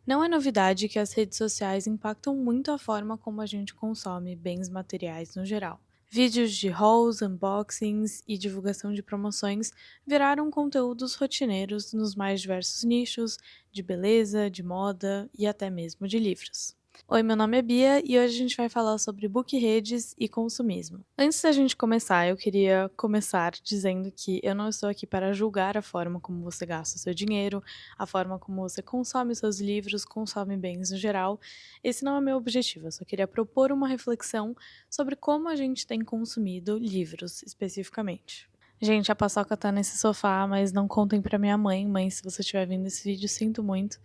Não é novidade que as redes sociais impactam muito a forma como a gente consome bens materiais no geral. Vídeos de hauls, unboxings e divulgação de promoções viraram conteúdos rotineiros nos mais diversos nichos, de beleza, de moda e até mesmo de livros. Oi, meu nome é Bia e hoje a gente vai falar sobre book redes e consumismo. Antes da gente começar, eu queria começar dizendo que eu não estou aqui para julgar a forma como você gasta o seu dinheiro, a forma como você consome seus livros, consome bens no geral. Esse não é meu objetivo, eu só queria propor uma reflexão sobre como a gente tem consumido livros, especificamente. Gente, a Paçoca tá nesse sofá, mas não contem pra minha mãe. Mãe, se você estiver vendo esse vídeo, sinto muito,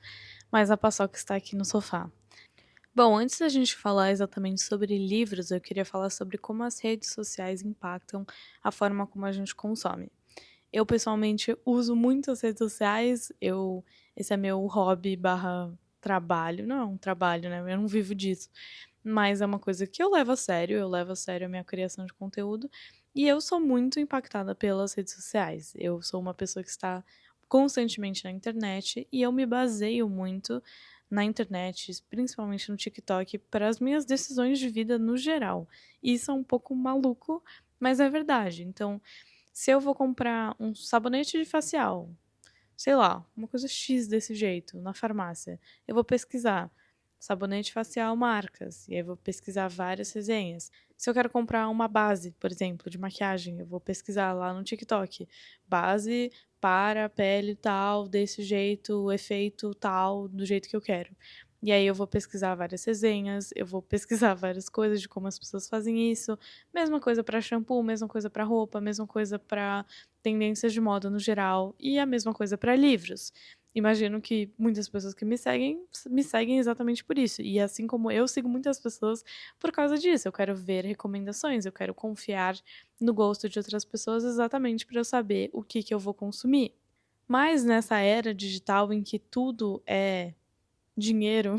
mas a Paçoca está aqui no sofá. Bom, antes da gente falar exatamente sobre livros, eu queria falar sobre como as redes sociais impactam a forma como a gente consome. Eu pessoalmente uso muito as redes sociais, esse é meu hobby barra trabalho, não é um trabalho, né? Eu não vivo disso, mas é uma coisa que eu levo a sério, eu levo a sério a minha criação de conteúdo e eu sou muito impactada pelas redes sociais. Eu sou uma pessoa que está constantemente na internet e eu me baseio muito na internet, principalmente no TikTok, para as minhas decisões de vida no geral. E isso é um pouco maluco, mas é verdade. Então, se eu vou comprar um sabonete de facial, sei lá, uma coisa X desse jeito, na farmácia, eu vou pesquisar sabonete facial marcas, e aí eu vou pesquisar várias resenhas. Se eu quero comprar uma base, por exemplo, de maquiagem, eu vou pesquisar lá no TikTok, base para a pele tal, desse jeito, efeito tal, do jeito que eu quero. E aí eu vou pesquisar várias resenhas, eu vou pesquisar várias coisas de como as pessoas fazem isso. Mesma coisa para shampoo, mesma coisa para roupa, mesma coisa para tendências de moda no geral e a mesma coisa para livros. Imagino que muitas pessoas que me seguem exatamente por isso. E assim como eu sigo muitas pessoas por causa disso. Eu quero ver recomendações, eu quero confiar no gosto de outras pessoas exatamente para eu saber o que eu vou consumir. Mas nessa era digital em que tudo é dinheiro,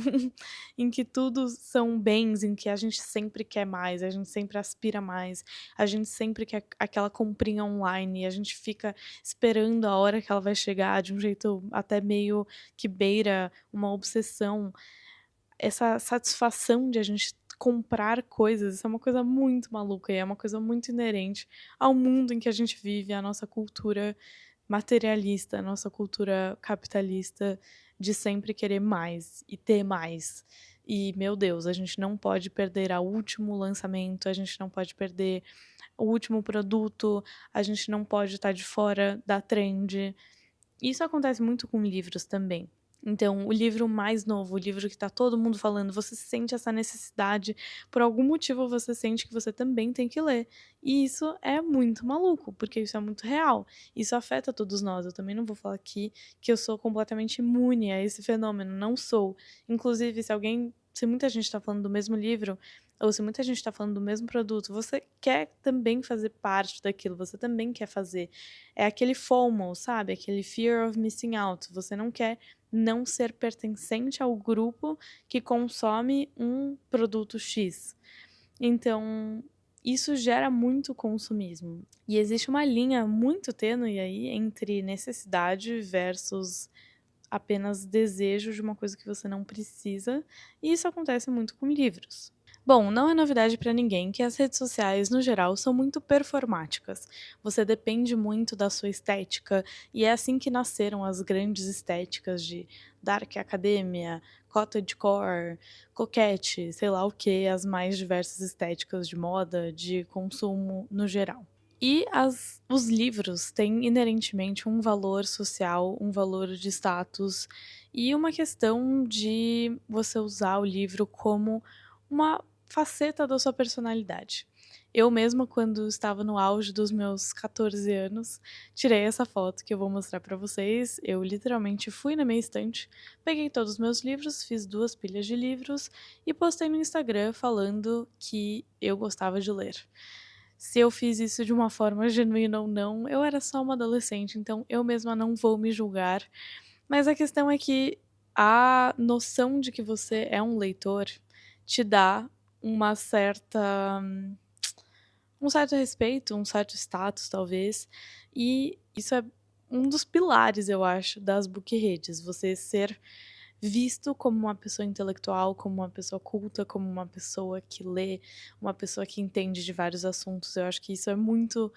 em que tudo são bens, em que a gente sempre quer mais, a gente sempre aspira mais, a gente sempre quer aquela comprinha online e a gente fica esperando a hora que ela vai chegar de um jeito até meio que beira uma obsessão. Essa satisfação de a gente comprar coisas, isso é uma coisa muito maluca e é uma coisa muito inerente ao mundo em que a gente vive, à nossa cultura materialista, a nossa cultura capitalista de sempre querer mais e ter mais. E, meu Deus, a gente não pode perder o último lançamento, a gente não pode perder o último produto, a gente não pode estar de fora da trend. Isso acontece muito com livros também. Então, o livro mais novo, o livro que tá todo mundo falando, você sente essa necessidade, por algum motivo você sente que você também tem que ler. E isso é muito maluco, porque isso é muito real. Isso afeta todos nós. Eu também não vou falar aqui que eu sou completamente imune a esse fenômeno, não sou. Inclusive, se muita gente tá falando do mesmo livro, ou se muita gente tá falando do mesmo produto, você quer também fazer parte daquilo, você também quer fazer. É aquele FOMO, sabe? Aquele fear of missing out. Você não quer não ser pertencente ao grupo que consome um produto X. Então, isso gera muito consumismo. E existe uma linha muito tênue aí entre necessidade versus apenas desejo de uma coisa que você não precisa, e isso acontece muito com livros. Bom, não é novidade para ninguém que as redes sociais, no geral, são muito performáticas. Você depende muito da sua estética, e é assim que nasceram as grandes estéticas de Dark Academia, Cottagecore, Coquette, sei lá o que, as mais diversas estéticas de moda, de consumo no geral. E os livros têm inerentemente um valor social, um valor de status e uma questão de você usar o livro como uma faceta da sua personalidade. Eu mesma, quando estava no auge dos meus 14 anos, tirei essa foto que eu vou mostrar pra vocês. Eu literalmente fui na minha estante, peguei todos os meus livros, fiz 2 pilhas de livros e postei no Instagram falando que eu gostava de ler. Se eu fiz isso de uma forma genuína ou não, eu era só uma adolescente, então eu mesma não vou me julgar. Mas a questão é que a noção de que você é um leitor te dá uma certa um certo respeito, um certo status, talvez, e isso é um dos pilares, eu acho, das book redes, você ser visto como uma pessoa intelectual, como uma pessoa culta, como uma pessoa que lê, uma pessoa que entende de vários assuntos. Eu acho que isso é muito,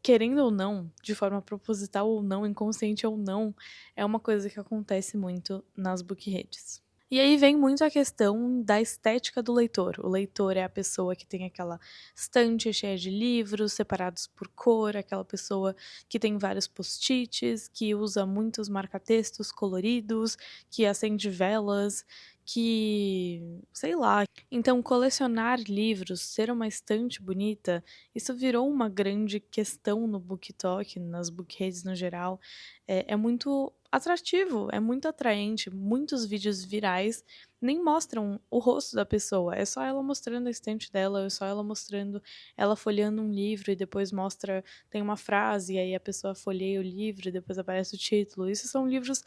querendo ou não, de forma proposital ou não, inconsciente ou não, é uma coisa que acontece muito nas bookredes. E aí vem muito a questão da estética do leitor. O leitor é a pessoa que tem aquela estante cheia de livros separados por cor, aquela pessoa que tem vários post-its, que usa muitos marca-textos coloridos, que acende velas, que, sei lá. Então, colecionar livros, ser uma estante bonita, isso virou uma grande questão no BookTok, nas bookredes no geral. É muito atrativo, é muito atraente. Muitos vídeos virais nem mostram o rosto da pessoa, é só ela mostrando a estante dela, é só ela mostrando ela folheando um livro e depois mostra, tem uma frase, e aí a pessoa folheia o livro e depois aparece o título. Isso são livros,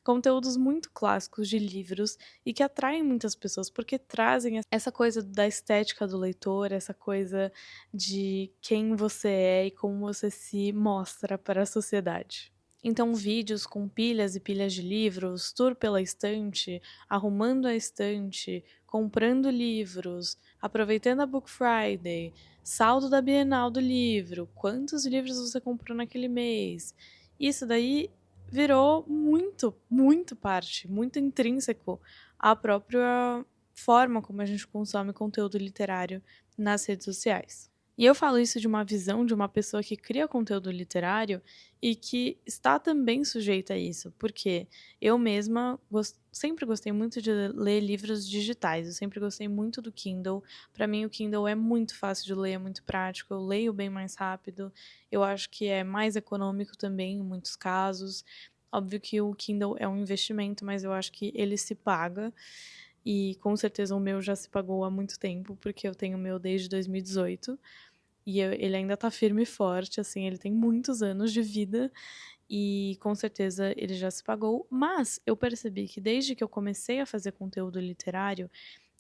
conteúdos muito clássicos de livros e que atraem muitas pessoas, porque trazem essa coisa da estética do leitor, essa coisa de quem você é e como você se mostra para a sociedade. Então, vídeos com pilhas e pilhas de livros, tour pela estante, arrumando a estante, comprando livros, aproveitando a Book Friday, saldo da Bienal do livro, quantos livros você comprou naquele mês. Isso daí virou muito, muito parte, muito intrínseco à própria forma como a gente consome conteúdo literário nas redes sociais. E eu falo isso de uma visão de uma pessoa que cria conteúdo literário e que está também sujeita a isso, porque eu mesma sempre gostei muito de ler livros digitais, eu sempre gostei muito do Kindle. Para mim, o Kindle é muito fácil de ler, é muito prático, eu leio bem mais rápido, eu acho que é mais econômico também em muitos casos. Óbvio que o Kindle é um investimento, mas eu acho que ele se paga. E com certeza o meu já se pagou há muito tempo, porque eu tenho o meu desde 2018. E ele ainda tá firme e forte, assim, ele tem muitos anos de vida e com certeza ele já se pagou. Mas eu percebi que desde que eu comecei a fazer conteúdo literário,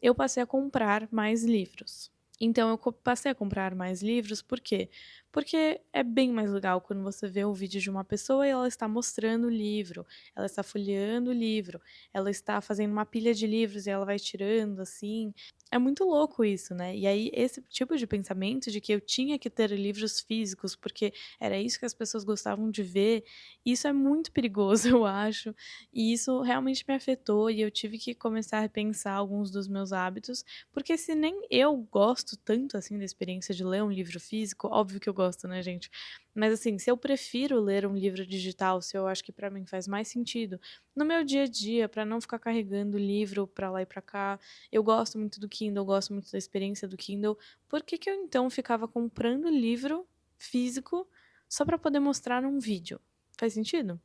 eu passei a comprar mais livros. Então eu passei a comprar mais livros, por quê? Porque é bem mais legal quando você vê o vídeo de uma pessoa e ela está mostrando o livro, ela está folheando o livro, ela está fazendo uma pilha de livros e ela vai tirando assim. É muito louco isso, né? E aí esse tipo de pensamento de que eu tinha que ter livros físicos porque era isso que as pessoas gostavam de ver, isso é muito perigoso, eu acho. E isso realmente me afetou e eu tive que começar a repensar alguns dos meus hábitos, porque se nem eu gosto tanto assim da experiência de ler um livro físico, óbvio que eu gosto, né, gente? Mas assim, se eu prefiro ler um livro digital, se eu acho que pra mim faz mais sentido no meu dia a dia, pra não ficar carregando livro pra lá e pra cá, eu gosto muito do Kindle, gosto muito da experiência do Kindle, por que que eu então ficava comprando livro físico só pra poder mostrar num vídeo? Faz sentido?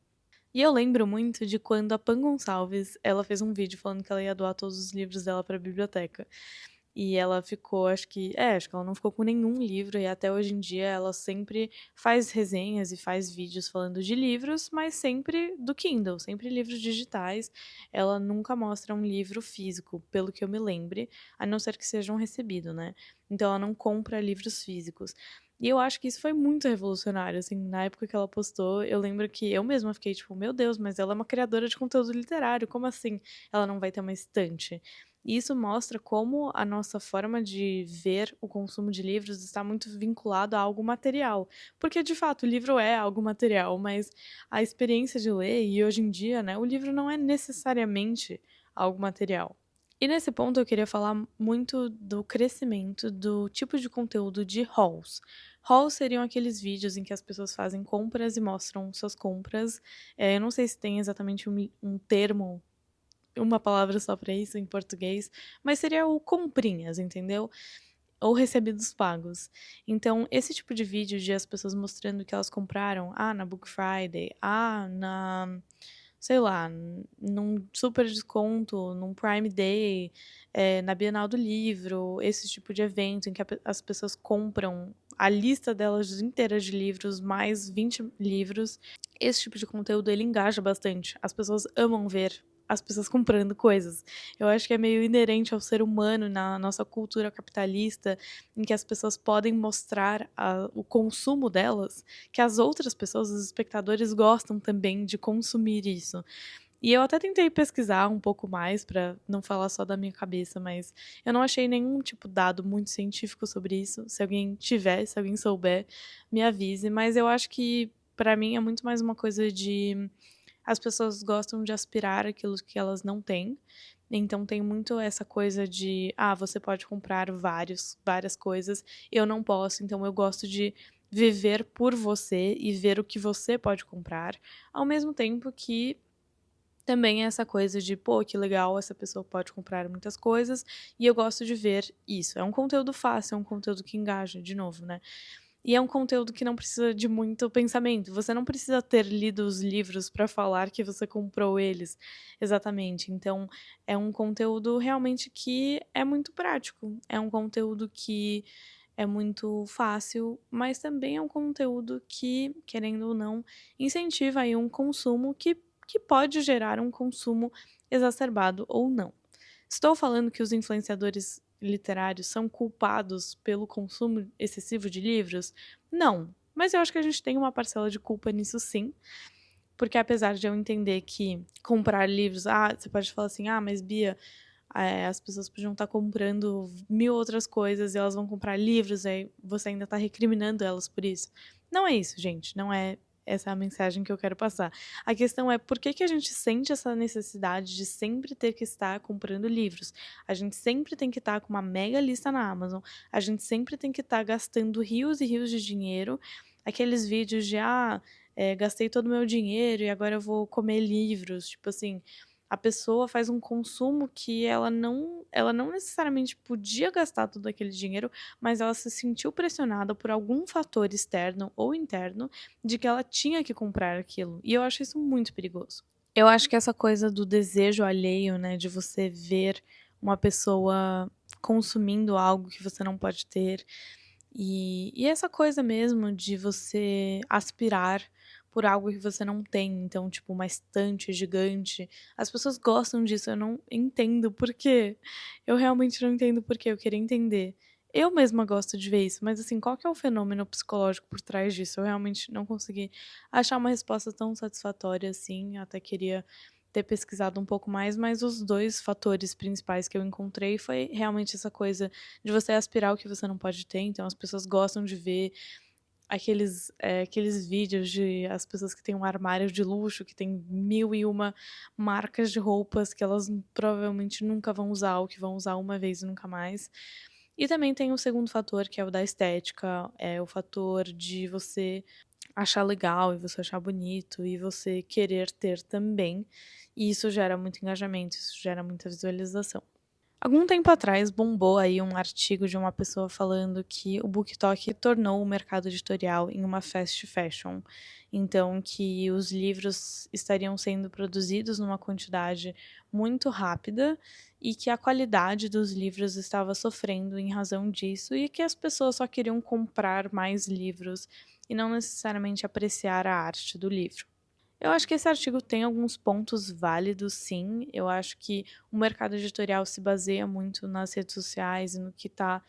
E eu lembro muito de quando a Pan Gonçalves, ela fez um vídeo falando que ela ia doar todos os livros dela pra biblioteca. E ela ficou, acho que ela não ficou com nenhum livro e até hoje em dia ela sempre faz resenhas e faz vídeos falando de livros, mas sempre do Kindle, sempre livros digitais. Ela nunca mostra um livro físico, pelo que eu me lembre, a não ser que seja um recebido, né? Então ela não compra livros físicos. E eu acho que isso foi muito revolucionário, assim, na época que ela postou, eu lembro que eu mesma fiquei tipo, meu Deus, mas ela é uma criadora de conteúdo literário, como assim ela não vai ter uma estante? E isso mostra como a nossa forma de ver o consumo de livros está muito vinculado a algo material. Porque, de fato, o livro é algo material, mas a experiência de ler, e hoje em dia, né, o livro não é necessariamente algo material. E nesse ponto eu queria falar muito do crescimento do tipo de conteúdo de hauls. Hauls seriam aqueles vídeos em que as pessoas fazem compras e mostram suas compras. Eu não sei se tem exatamente um termo, uma palavra só para isso em português, mas seria o comprinhas, entendeu? Ou recebidos pagos. Então, esse tipo de vídeo de as pessoas mostrando que elas compraram, na Book Friday, sei lá, num super desconto, num Prime Day, na Bienal do Livro, esse tipo de evento em que as pessoas compram a lista delas inteiras de livros, mais 20 livros. Esse tipo de conteúdo, ele engaja bastante. As pessoas amam ver as pessoas comprando coisas. Eu acho que é meio inerente ao ser humano na nossa cultura capitalista, em que as pessoas podem mostrar o consumo delas, que as outras pessoas, os espectadores, gostam também de consumir isso. E eu até tentei pesquisar um pouco mais pra não falar só da minha cabeça, mas eu não achei nenhum tipo dado muito científico sobre isso. Se alguém tiver, se alguém souber, me avise. Mas eu acho que pra mim é muito mais uma coisa de as pessoas gostam de aspirar aquilo que elas não têm. Então tem muito essa coisa de, você pode comprar várias coisas, eu não posso, então eu gosto de viver por você e ver o que você pode comprar, ao mesmo tempo que também é essa coisa de, pô, que legal, essa pessoa pode comprar muitas coisas, e eu gosto de ver isso. É um conteúdo fácil, é um conteúdo que engaja, de novo, né? E é um conteúdo que não precisa de muito pensamento. Você não precisa ter lido os livros para falar que você comprou eles, exatamente. Então, é um conteúdo realmente que é muito prático. É um conteúdo que é muito fácil, mas também é um conteúdo que, querendo ou não, incentiva aí um consumo que pode gerar um consumo exacerbado ou não. Estou falando que os influenciadores literários são culpados pelo consumo excessivo de livros? Não, mas eu acho que a gente tem uma parcela de culpa nisso sim, porque apesar de eu entender que comprar livros, você pode falar assim, mas Bia, as pessoas podiam estar comprando 1000 outras coisas e elas vão comprar livros, aí você ainda está recriminando elas por isso. Não é isso, gente, não é essa é a mensagem que eu quero passar. A questão é por que que a gente sente essa necessidade de sempre ter que estar comprando livros? A gente sempre tem que estar com uma mega lista na Amazon, a gente sempre tem que estar gastando rios e rios de dinheiro, aqueles vídeos de, gastei todo o meu dinheiro e agora eu vou comer livros, tipo assim, a pessoa faz um consumo que ela não necessariamente podia gastar todo aquele dinheiro, mas ela se sentiu pressionada por algum fator externo ou interno de que ela tinha que comprar aquilo. E eu acho isso muito perigoso. Eu acho que essa coisa do desejo alheio, né, de você ver uma pessoa consumindo algo que você não pode ter, e essa coisa mesmo de você aspirar por algo que você não tem, então, tipo, uma estante gigante. As pessoas gostam disso, eu não entendo por quê. Eu realmente não entendo por quê, eu queria entender. Eu mesma gosto de ver isso, mas assim, qual que é o fenômeno psicológico por trás disso? Eu realmente não consegui achar uma resposta tão satisfatória assim, até queria ter pesquisado um pouco mais, mas os dois fatores principais que eu encontrei foi realmente essa coisa de você aspirar o que você não pode ter, então as pessoas gostam de ver aqueles vídeos de as pessoas que têm um armário de luxo, que tem 1001 marcas de roupas que elas provavelmente nunca vão usar ou que vão usar uma vez e nunca mais. E também tem o segundo fator, que é o da estética, é o fator de você achar legal e você achar bonito e você querer ter também, e isso gera muito engajamento, isso gera muita visualização. Algum tempo atrás bombou aí um artigo de uma pessoa falando que o BookTok tornou o mercado editorial em uma fast fashion. Então, que os livros estariam sendo produzidos numa quantidade muito rápida e que a qualidade dos livros estava sofrendo em razão disso e que as pessoas só queriam comprar mais livros e não necessariamente apreciar a arte do livro. Eu acho que esse artigo tem alguns pontos válidos, sim. Eu acho que o mercado editorial se baseia muito nas redes sociais e no que está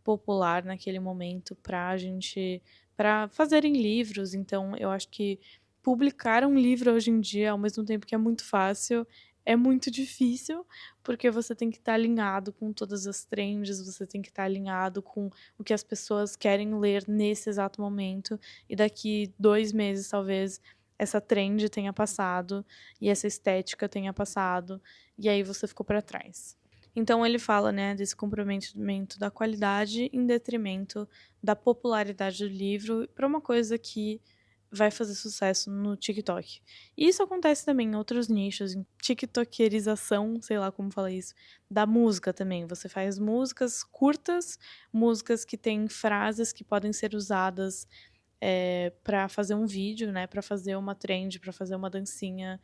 popular naquele momento para fazerem livros. Então, eu acho que publicar um livro hoje em dia, ao mesmo tempo que é muito fácil, é muito difícil, porque você tem que estar alinhado com todas as trends, você tem que estar alinhado com o que as pessoas querem ler nesse exato momento, e daqui 2 meses, talvez, essa trend tenha passado e essa estética tenha passado, e aí você ficou para trás. Então ele fala, né, desse comprometimento da qualidade em detrimento da popularidade do livro para uma coisa que vai fazer sucesso no TikTok. E isso acontece também em outros nichos, em tiktokerização, sei lá como falar isso, da música também. Você faz músicas curtas, músicas que têm frases que podem ser usadas para fazer um vídeo, né, para fazer uma trend, para fazer uma dancinha,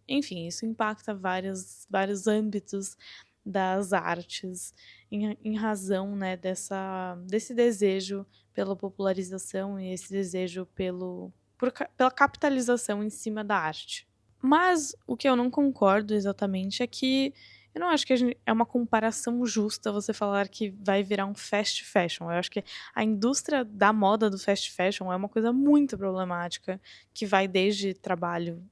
enfim, isso impacta vários âmbitos das artes, em razão, né, desse desejo pela popularização e esse desejo pela capitalização em cima da arte. Mas o que eu não concordo exatamente é que eu não acho que é uma comparação justa você falar que vai virar um fast fashion. Eu acho que a indústria da moda do fast fashion é uma coisa muito problemática, que vai desde trabalho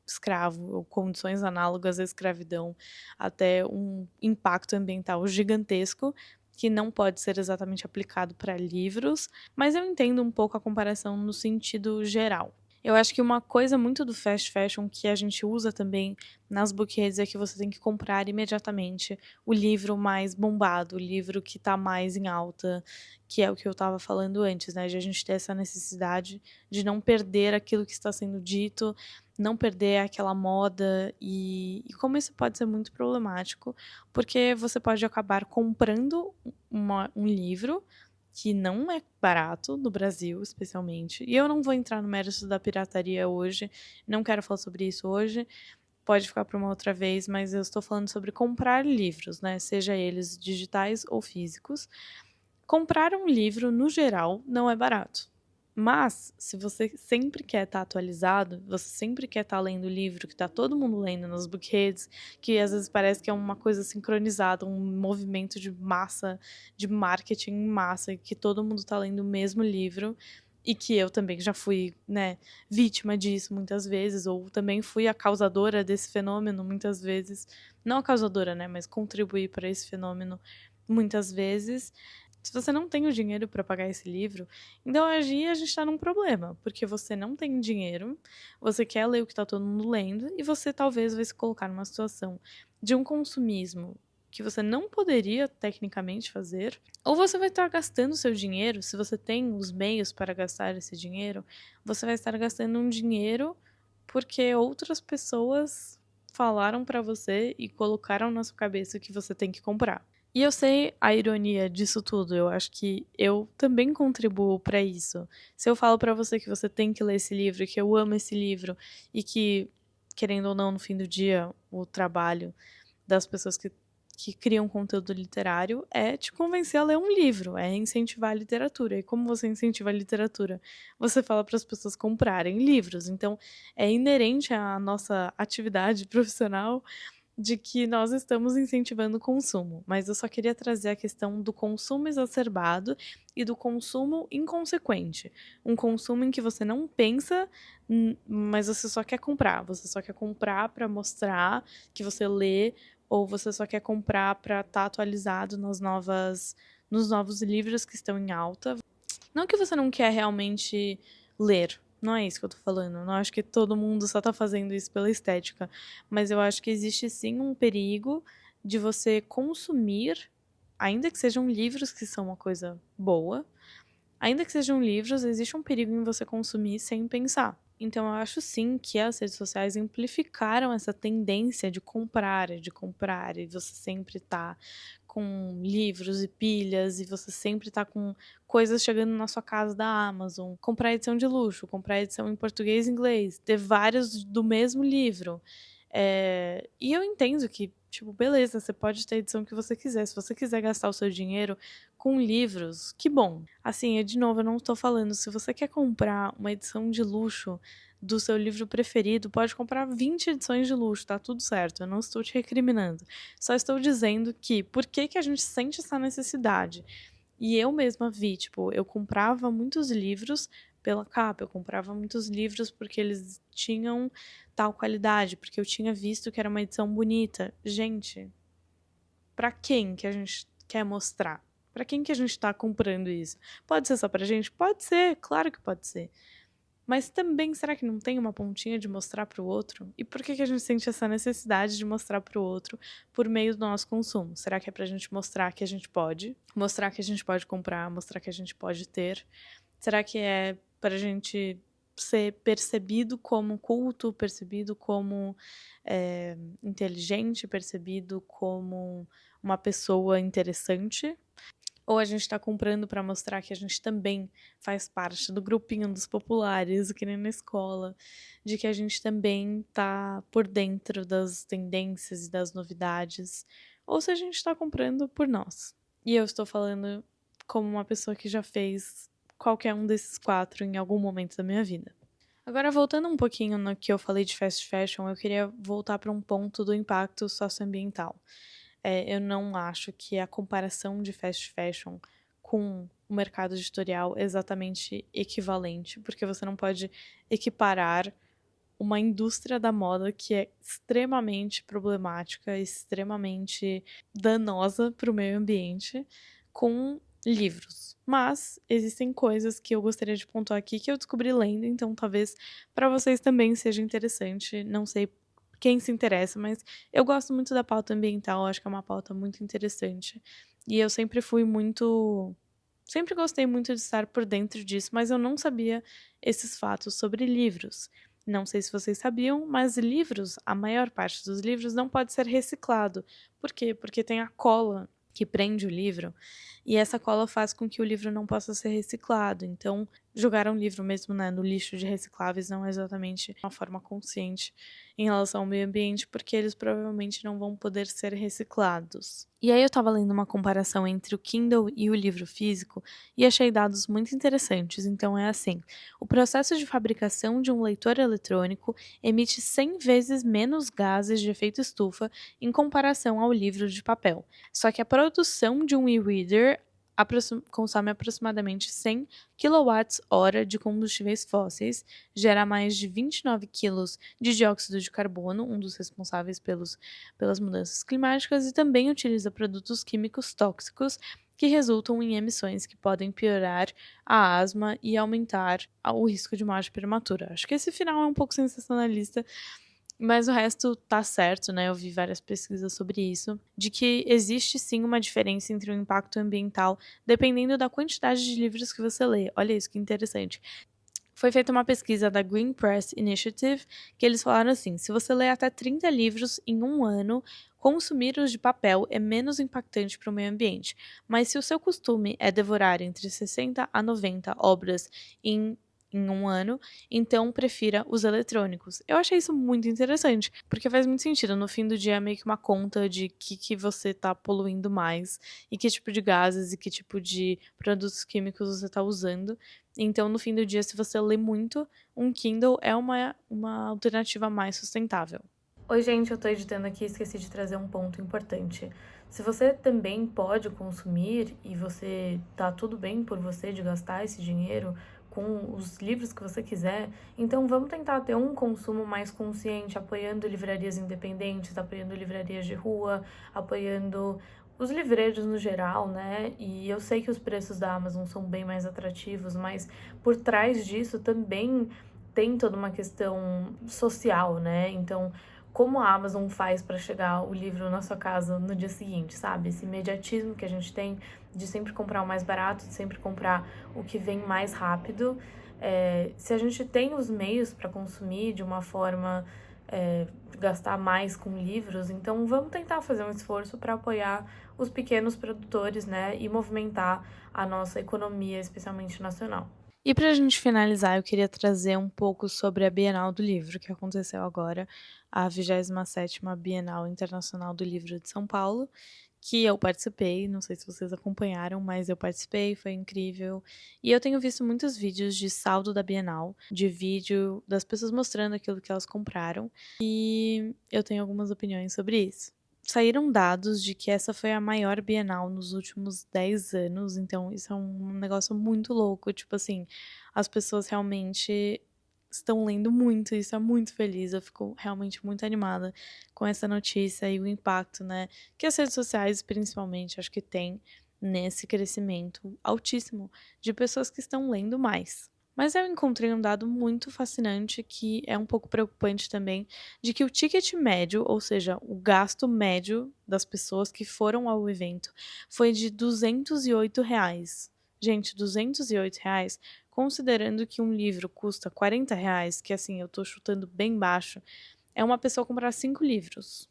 escravo ou condições análogas à escravidão, até um impacto ambiental gigantesco, que não pode ser exatamente aplicado para livros, mas eu entendo um pouco a comparação no sentido geral. Eu acho que uma coisa muito do fast fashion que a gente usa também nas bookheads é que você tem que comprar imediatamente o livro mais bombado, o livro que tá mais em alta, que é o que eu estava falando antes, né? De a gente ter essa necessidade de não perder aquilo que está sendo dito, não perder aquela moda, e como isso pode ser muito problemático, porque você pode acabar comprando um livro que não é barato no Brasil, especialmente. E eu não vou entrar no mérito da pirataria hoje, não quero falar sobre isso hoje, pode ficar para uma outra vez, mas eu estou falando sobre comprar livros, né? Seja eles digitais ou físicos. Comprar um livro, no geral, não é barato. Mas, se você sempre quer estar atualizado, você sempre quer estar lendo o livro que está todo mundo lendo nos bookheads, que às vezes parece que é uma coisa sincronizada, um movimento de massa, de marketing em massa, que todo mundo está lendo o mesmo livro, e que eu também já fui, né, vítima disso muitas vezes, ou também fui a causadora desse fenômeno muitas vezes. Não a causadora, né, mas contribuí para esse fenômeno muitas vezes. Se você não tem o dinheiro para pagar esse livro, então aí a gente está num problema, porque você não tem dinheiro, você quer ler o que está todo mundo lendo, e você talvez vai se colocar numa situação de um consumismo que você não poderia tecnicamente fazer, ou você vai estar gastando seu dinheiro, se você tem os meios para gastar esse dinheiro, você vai estar gastando um dinheiro porque outras pessoas falaram para você e colocaram na sua cabeça que você tem que comprar. E eu sei a ironia disso tudo, eu acho que eu também contribuo para isso. Se eu falo para você que você tem que ler esse livro, que eu amo esse livro e que, querendo ou não, no fim do dia, o trabalho das pessoas que criam conteúdo literário é te convencer a ler um livro, é incentivar a literatura. E como você incentiva a literatura? Você fala para as pessoas comprarem livros. Então, é inerente à nossa atividade profissional de que nós estamos incentivando o consumo, mas eu só queria trazer a questão do consumo exacerbado e do consumo inconsequente. Um consumo em que você não pensa, mas você só quer comprar. Você só quer comprar para mostrar que você lê, ou você só quer comprar para estar atualizado nos novos livros que estão em alta. Não que você não quer realmente ler, não é isso que eu tô falando. Não acho que todo mundo só tá fazendo isso pela estética, mas eu acho que existe sim um perigo de você consumir, ainda que sejam livros que são uma coisa boa, ainda que sejam livros, existe um perigo em você consumir sem pensar. Então eu acho sim que as redes sociais amplificaram essa tendência de comprar, e você sempre tá com livros e pilhas, e você sempre tá com coisas chegando na sua casa da Amazon. Comprar edição de luxo, comprar edição em português e inglês, ter vários do mesmo livro. E eu entendo que, tipo, beleza, você pode ter a edição que você quiser. Se você quiser gastar o seu dinheiro com livros, que bom. Assim, de novo, eu não estou falando, se você quer comprar uma edição de luxo do seu livro preferido, pode comprar 20 edições de luxo, tá tudo certo. Eu não estou te recriminando. Só estou dizendo que por que que a gente sente essa necessidade? E eu mesma vi, tipo, eu comprava muitos livros pela capa, eu comprava muitos livros porque eles tinham tal qualidade, porque eu tinha visto que era uma edição bonita. Gente, pra quem que a gente quer mostrar? Pra quem que a gente tá comprando isso? Pode ser só pra gente? Pode ser, claro que pode ser. Mas também, será que não tem uma pontinha de mostrar para o outro? E por que que a gente sente essa necessidade de mostrar para o outro por meio do nosso consumo? Será que é pra gente mostrar que a gente pode? Mostrar que a gente pode comprar, mostrar que a gente pode ter? Será que é pra gente ser percebido como culto, percebido como inteligente, percebido como uma pessoa interessante? Ou a gente está comprando para mostrar que a gente também faz parte do grupinho dos populares, que nem na escola, de que a gente também tá por dentro das tendências e das novidades, ou se a gente está comprando por nós. E eu estou falando como uma pessoa que já fez qualquer um desses quatro em algum momento da minha vida. Agora, voltando um pouquinho no que eu falei de fast fashion, eu queria voltar para um ponto do impacto socioambiental. Eu não acho que a comparação de fast fashion com o mercado editorial é exatamente equivalente, porque você não pode equiparar uma indústria da moda que é extremamente problemática, extremamente danosa para o meio ambiente, com livros. Mas existem coisas que eu gostaria de pontuar aqui que eu descobri lendo, então talvez para vocês também seja interessante. Não sei quem se interessa, mas eu gosto muito da pauta ambiental, acho que é uma pauta muito interessante. E eu sempre gostei muito de estar por dentro disso, mas eu não sabia esses fatos sobre livros. Não sei se vocês sabiam, mas livros, a maior parte dos livros não pode ser reciclado. Por quê? Porque tem a cola que prende o livro, e essa cola faz com que o livro não possa ser reciclado. Então, jogar um livro mesmo, né, no lixo de recicláveis não é exatamente uma forma consciente em relação ao meio ambiente, porque eles provavelmente não vão poder ser reciclados. E aí eu estava lendo uma comparação entre o Kindle e o livro físico e achei dados muito interessantes. Então é assim: o processo de fabricação de um leitor eletrônico emite 100 vezes menos gases de efeito estufa em comparação ao livro de papel. Só que a produção de um e-reader consome aproximadamente 100 kWh de combustíveis fósseis, gera mais de 29 quilos de dióxido de carbono, um dos responsáveis pelas mudanças climáticas, e também utiliza produtos químicos tóxicos que resultam em emissões que podem piorar a asma e aumentar o risco de morte prematura. Acho que esse final é um pouco sensacionalista, mas o resto tá certo, né? Eu vi várias pesquisas sobre isso, de que existe sim uma diferença entre o impacto ambiental dependendo da quantidade de livros que você lê. Olha isso que interessante. Foi feita uma pesquisa da Green Press Initiative, que eles falaram assim: se você lê até 30 livros em um ano, consumir os de papel é menos impactante para o meio ambiente. Mas se o seu costume é devorar entre 60 a 90 obras em em um ano, então prefira os eletrônicos. Eu achei isso muito interessante, porque faz muito sentido. No fim do dia é meio que uma conta de que você está poluindo mais, e que tipo de gases e que tipo de produtos químicos você está usando. Então, no fim do dia, se você lê muito, um Kindle é uma alternativa mais sustentável. Oi, gente, eu tô editando aqui e esqueci de trazer um ponto importante. Se você também pode consumir e você tá tudo bem por você de gastar esse dinheiro com os livros que você quiser, então vamos tentar ter um consumo mais consciente, apoiando livrarias independentes, apoiando livrarias de rua, apoiando os livreiros no geral, né? E eu sei que os preços da Amazon são bem mais atrativos, mas por trás disso também tem toda uma questão social, né? Então, como a Amazon faz para chegar o livro na sua casa no dia seguinte, sabe? Esse imediatismo que a gente tem de sempre comprar o mais barato, de sempre comprar o que vem mais rápido. Se a gente tem os meios para consumir de uma forma gastar mais com livros, então vamos tentar fazer um esforço para apoiar os pequenos produtores, né, e movimentar a nossa economia, especialmente nacional. E para a gente finalizar, eu queria trazer um pouco sobre a Bienal do Livro, que aconteceu agora, a 27ª Bienal Internacional do Livro de São Paulo, que eu participei, não sei se vocês acompanharam, mas eu participei, foi incrível. E eu tenho visto muitos vídeos de saldo da Bienal, de vídeo das pessoas mostrando aquilo que elas compraram, e eu tenho algumas opiniões sobre isso. Saíram dados de que essa foi a maior Bienal nos últimos 10 anos, então isso é um negócio muito louco, tipo assim, as pessoas realmente estão lendo muito, isso é muito feliz, eu fico realmente muito animada com essa notícia e o impacto, né, que as redes sociais, principalmente, acho que tem nesse crescimento altíssimo de pessoas que estão lendo mais. Mas eu encontrei um dado muito fascinante que é um pouco preocupante também, de que o ticket médio, ou seja, o gasto médio das pessoas que foram ao evento, foi de R$ 208. Gente, R$ 208, considerando que um livro custa R$ 40, que assim, eu tô chutando bem baixo, é uma pessoa comprar 5 livros.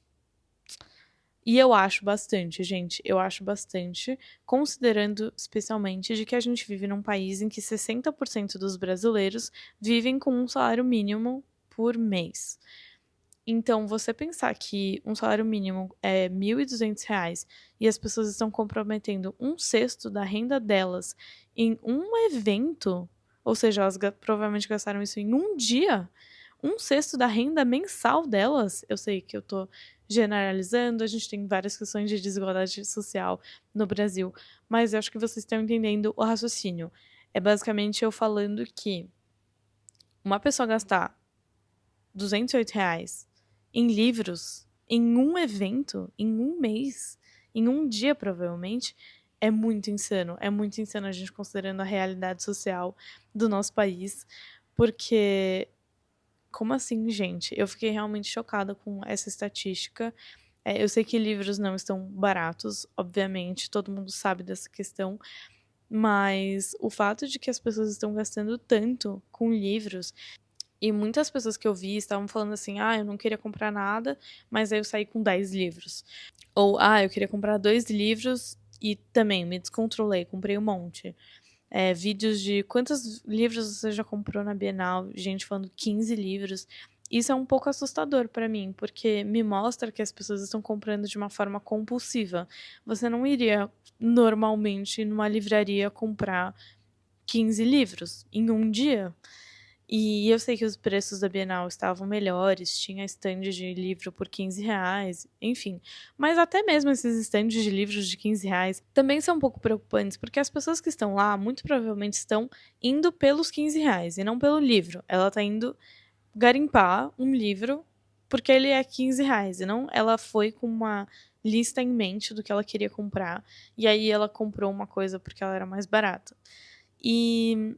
E eu acho bastante, gente, eu acho bastante, considerando especialmente de que a gente vive num país em que 60% dos brasileiros vivem com um salário mínimo por mês. Então, você pensar que um salário mínimo é R$ 1.200 e as pessoas estão comprometendo um sexto da renda delas em um evento, ou seja, elas provavelmente gastaram isso em um dia, um sexto da renda mensal delas. Eu sei que eu tô generalizando, a gente tem várias questões de desigualdade social no Brasil, mas eu acho que vocês estão entendendo o raciocínio. É basicamente eu falando que uma pessoa gastar R$ 208 em livros, em um evento, em um mês, em um dia, provavelmente, é muito insano. É muito insano a gente considerando a realidade social do nosso país, porque como assim, gente? Eu fiquei realmente chocada com essa estatística. Eu sei que livros não estão baratos, obviamente, todo mundo sabe dessa questão, mas o fato de que as pessoas estão gastando tanto com livros, e muitas pessoas que eu vi estavam falando assim: ah, eu não queria comprar nada, mas aí eu saí com 10 livros. Ou, ah, eu queria comprar 2 livros e também me descontrolei, comprei um monte. Vídeos de quantos livros você já comprou na Bienal, gente falando 15 livros. Isso é um pouco assustador para mim, porque me mostra que as pessoas estão comprando de uma forma compulsiva. Você não iria normalmente numa livraria comprar 15 livros em um dia. E eu sei que os preços da Bienal estavam melhores, tinha stand de livro por R$ 15, enfim. Mas até mesmo esses stands de livros de R$ 15 também são um pouco preocupantes, porque as pessoas que estão lá muito provavelmente estão indo pelos R$ 15 e não pelo livro. Ela tá indo garimpar um livro porque ele é R$ 15 e não ela foi com uma lista em mente do que ela queria comprar e aí ela comprou uma coisa porque ela era mais barata. E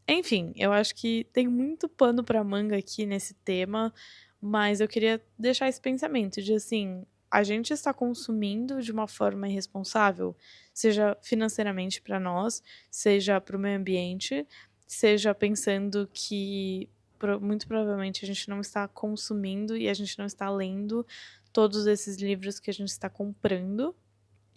enfim, eu acho que tem muito pano pra manga aqui nesse tema, mas eu queria deixar esse pensamento de assim, a gente está consumindo de uma forma irresponsável, seja financeiramente para nós, seja para o meio ambiente, seja pensando que muito provavelmente a gente não está consumindo e a gente não está lendo todos esses livros que a gente está comprando.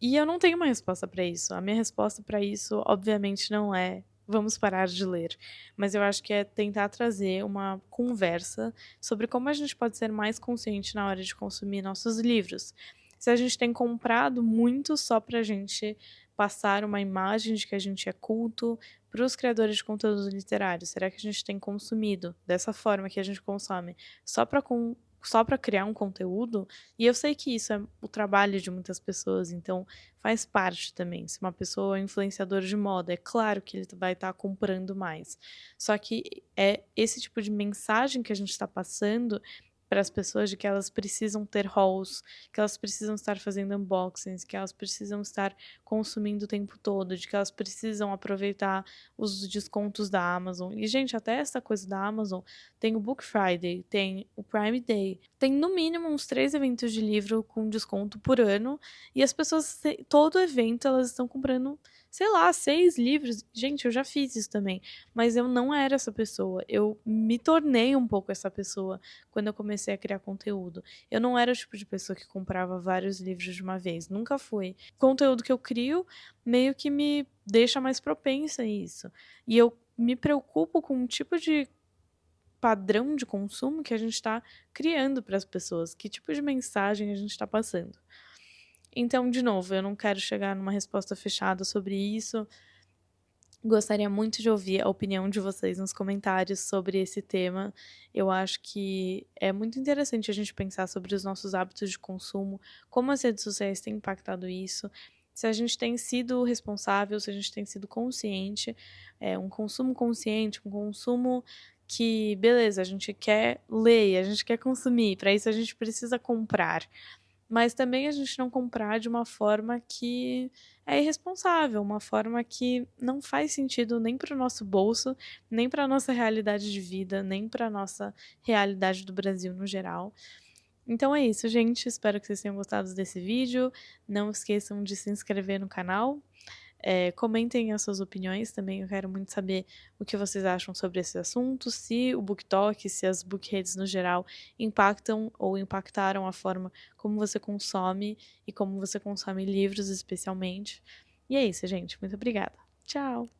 E eu não tenho uma resposta para isso. A minha resposta para isso, obviamente, não é vamos parar de ler, mas eu acho que é tentar trazer uma conversa sobre como a gente pode ser mais consciente na hora de consumir nossos livros. Se a gente tem comprado muito só para a gente passar uma imagem de que a gente é culto para os criadores de conteúdo literário, será que a gente tem consumido dessa forma que a gente consome só para só para criar um conteúdo? E eu sei que isso é o trabalho de muitas pessoas, então faz parte também. Se uma pessoa é influenciadora de moda, é claro que ele vai estar comprando mais. Só que é esse tipo de mensagem que a gente está passando para as pessoas de que elas precisam ter hauls, que elas precisam estar fazendo unboxings, que elas precisam estar consumindo o tempo todo, de que elas precisam aproveitar os descontos da Amazon. E, gente, até essa coisa da Amazon tem o Book Friday, tem o Prime Day, tem no mínimo uns 3 eventos de livro com desconto por ano, e as pessoas, todo evento, elas estão comprando, sei lá, 6 livros. Gente, eu já fiz isso também, mas eu não era essa pessoa. Eu me tornei um pouco essa pessoa quando eu comecei a criar conteúdo. Eu não era o tipo de pessoa que comprava vários livros de uma vez, nunca fui. O conteúdo que eu crio meio que me deixa mais propensa a isso. E eu me preocupo com um tipo de padrão de consumo que a gente está criando para as pessoas, que tipo de mensagem a gente está passando. Então, de novo, eu não quero chegar numa resposta fechada sobre isso. Gostaria muito de ouvir a opinião de vocês nos comentários sobre esse tema. Eu acho que é muito interessante a gente pensar sobre os nossos hábitos de consumo, como as redes sociais têm impactado isso, se a gente tem sido responsável, se a gente tem sido consciente, um consumo consciente, um consumo que, beleza, a gente quer ler, a gente quer consumir, para isso a gente precisa comprar. Mas também a gente não comprar de uma forma que é irresponsável, uma forma que não faz sentido nem para o nosso bolso, nem para a nossa realidade de vida, nem para a nossa realidade do Brasil no geral. Então é isso, gente. Espero que vocês tenham gostado desse vídeo. Não esqueçam de se inscrever no canal. Comentem as suas opiniões também, eu quero muito saber o que vocês acham sobre esse assunto, se o BookTok, se as bookreads no geral impactam ou impactaram a forma como você consome e como você consome livros especialmente. E é isso, gente. Muito obrigada. Tchau!